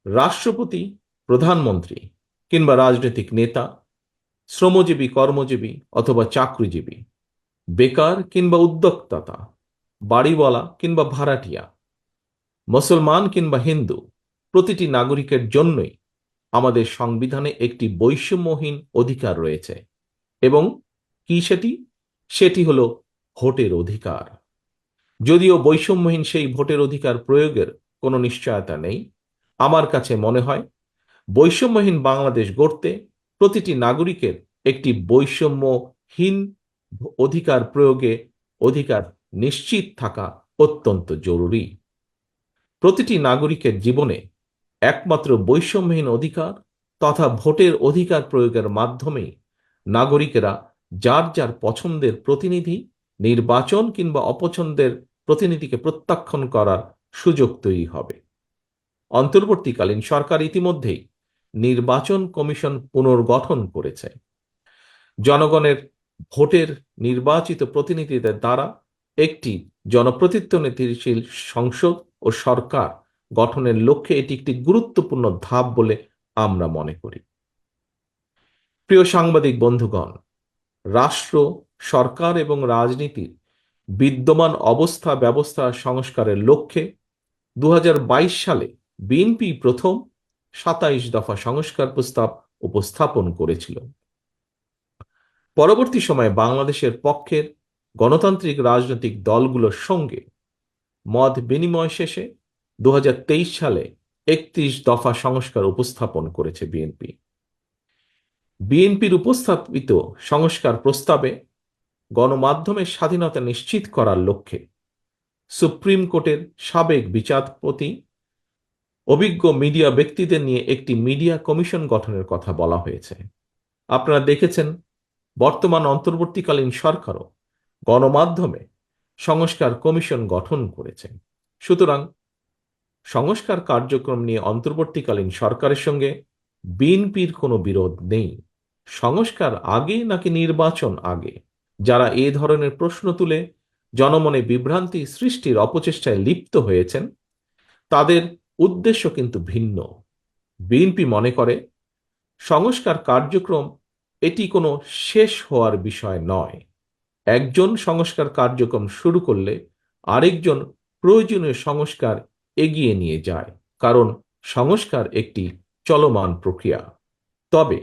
রাষ্ট্রপতি, প্রধানমন্ত্রী কিংবা রাজনৈতিক নেতা, শ্রমজীবী, কর্মজীবী অথবা চাকরিজীবী, বেকার কিংবা উদ্যোক্তা, বাড়িওয়ালা কিংবা ভাড়াটিয়া, মুসলমান কিংবা হিন্দু, প্রতিটি নাগরিকের জন্যই আমাদের সংবিধানে একটি বৈষম্যহীন অধিকার রয়েছে। এবং কি সেটি? সেটি হলো ভোটের অধিকার। যদিও বৈষম্যহীন সেই ভোটের অধিকার প্রয়োগের কোনো নিশ্চয়তা নেই, আমার কাছে মনে হয় বৈষম্যহীন বাংলাদেশ গড়তে প্রতিটি নাগরিকের একটি বৈষম্যহীন অধিকার প্রয়োগে অধিকার নিশ্চিত থাকা অত্যন্ত জরুরি। প্রতিটি নাগরিকের জীবনে একমাত্র বৈষম্যহীন অধিকার তথা ভোটের অধিকার প্রয়োগের মাধ্যমেই নাগরিকেরা যার যার পছন্দের প্রতিনিধি নির্বাচন কিংবা অপছন্দের প্রতিনিধিকে প্রত্যাখ্যান করার সুযোগ তৈরি হবে। অন্তর্বর্তীকালীন সরকার ইতিমধ্যেই নির্বাচন কমিশন পুনর্গঠন করেছে। জনগণের ভোটের নির্বাচিত প্রতিনিধিদের দ্বারা একটি জনপ্রতিনিধিশীল সংসদ ও সরকার গঠনের লক্ষ্যে এটি একটি গুরুত্বপূর্ণ ধাপ বলে আমরা মনে করি। প্রিয় সাংবাদিক বন্ধুগণ, রাষ্ট্র, সরকার এবং রাজনীতির বিদ্যমান অবস্থা ব্যবস্থা সংস্কারের লক্ষ্যে 2022 সালে বিএনপি প্রথম 27 দফা সংস্কার প্রস্তাব উপস্থাপন করেছিল। পরবর্তী সময়ে বাংলাদেশের পক্ষের গণতান্ত্রিক রাজনৈতিক দলগুলোর সঙ্গে মত বিনিময় শেষে 2023 সালে 31 দফা সংস্কার উপস্থাপন করেছে বিএনপি। বিএনপির উপস্থাপিত সংস্কার প্রস্তাবে গণমাধ্যমের স্বাধীনতা নিশ্চিত করার লক্ষ্যে সুপ্রিম কোর্টের সাবেক বিচারপতি, অভিজ্ঞ মিডিয়া ব্যক্তিদের নিয়ে একটি মিডিয়া কমিশন গঠনের কথা বলা হয়েছে। আপনারা দেখেছেন বর্তমান অন্তর্বর্তীকালীন সরকারও গণমাধ্যমে সংস্কার কমিশন গঠন করেছে। সুতরাং সংস্কার কার্যক্রম নিয়ে অন্তর্বর্তীকালীন সরকারের সঙ্গে বিএনপির কোনো বিরোধ নেই। সংস্কার আগে নাকি নির্বাচন আগে, যারা এ ধরনের প্রশ্ন তুলে জনমনে বিভ্রান্তি সৃষ্টির অপচেষ্টায় লিপ্ত হয়েছেন তাদের উদ্দেশ্য কিন্তু ভিন্ন। বিএনপি মনে করে সংস্কার কার্যক্রম এটি কোনো শেষ হওয়ার বিষয় নয়। একজন সংস্কার কার্যক্রম শুরু করলে আরেকজন প্রয়োজনীয় সংস্কার এগিয়ে নিয়ে যায়, কারণ সংস্কার একটি চলমান প্রক্রিয়া। তবে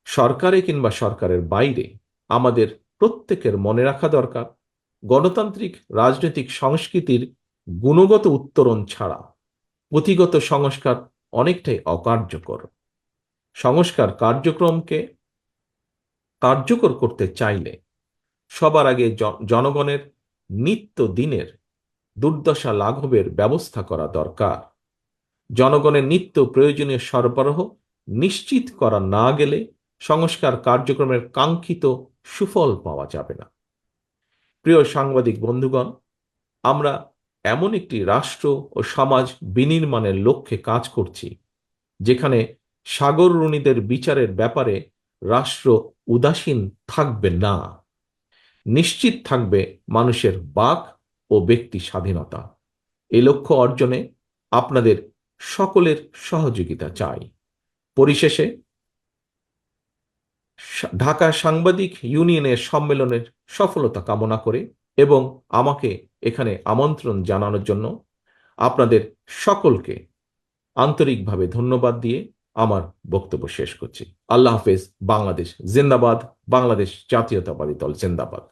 সরকারে কিংবা সরকারের বাইরে আমাদের প্রত্যেকের মনে রাখা দরকার, গণতান্ত্রিক রাজনৈতিক সংস্কৃতির গুণগত উত্তরণ ছাড়া পুঁথিগত সংস্কার অনেকটাই অকার্যকর। সংস্কার কার্যক্রমকে কার্যকর করতে চাইলে সবার আগে জনগণের নিত্য দিনের দুর্দশা লাঘবের ব্যবস্থা করা দরকার। জনগণের নিত্য প্রয়োজনীয় সরবরাহ নিশ্চিত করা না গেলে সংস্কার কার্যক্রমের কাঙ্ক্ষিত সুফল পাওয়া যাবে না। প্রিয় সাংবাদিক বন্ধুগণ, আমরা এমন একটি রাষ্ট্র ও সমাজ বিনির্মাণের লক্ষ্যে কাজ করছি যেখানে সাগররুণীদের বিচারের ব্যাপারে রাষ্ট্র উদাসীন থাকবে না, নিশ্চিত থাকবে মানুষের বাক ও ব্যক্তি স্বাধীনতা। এ লক্ষ্য অর্জনে আপনাদের সকলের সহযোগিতা চাই। পরিশেষে ঢাকা সাংবাদিক ইউনিয়নের সম্মেলনের সফলতা কামনা করে এবং আমাকে এখানে আমন্ত্রণ জানানোর জন্য আপনাদের সকলকে আন্তরিকভাবে ধন্যবাদ দিয়ে আমার বক্তব্য শেষ করছি। আল্লাহ হাফেজ। বাংলাদেশ জিন্দাবাদ। বাংলাদেশ জাতীয়তাবাদী দল জিন্দাবাদ।